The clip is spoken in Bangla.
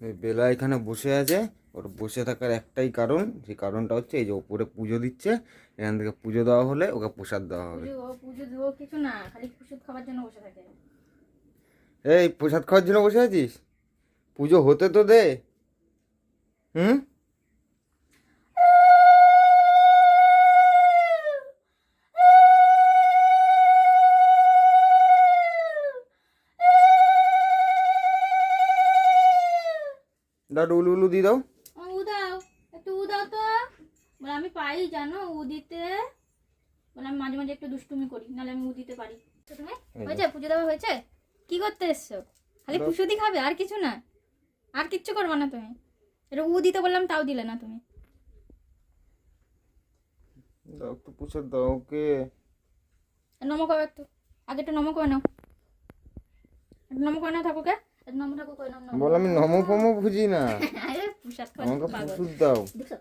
এই বেলা এখানে বসে আছে, ওর বসে থাকার একটাই কারণ, যে কারণটা হচ্ছে এই যে ওপরে পুজো দিচ্ছে, এখান থেকে পুজো দেওয়া হলে ওকে প্রসাদ দেওয়া হবে। পুজো দেবো কিছু না, খালি প্রসাদ খাবার জন্য বসে থাকে। এই প্রসাদ খাওয়ার জন্য বসে আছিস? পুজো হতে তো দে। হুম, দাও উলু উলু দিয়ে দাও। উ দাও, একটু উ দাও তো। বলে আমি পারি জানো উ দিতে, বলে আমি মাঝে মাঝে একটু দুষ্টুমি করি, নাহলে আমি উ দিতে পারি। তো তুমি হয়েছে, পুজো দেওয়া হয়েছে? কি করতে এসছো? খালি প্রসাদই খাবে, আর কিছু না? আর কিচ্ছু করবে না তুমি? এটা উ দিতে বললাম তাও দিলে না তুমি। দাও একটু প্রসাদ দাও ওকে। নমো করো একটু, আগে একটু নমো করে নাও, একটু নমো করে নাও ঠাকুরকে, একটু নমো ঠাকুর করে নাও। বল আমি নমো ফমো বুঝি না, আরে প্রসাদ খাওয়া আমাকে পাগল। প্রসাদ দাও। দেখো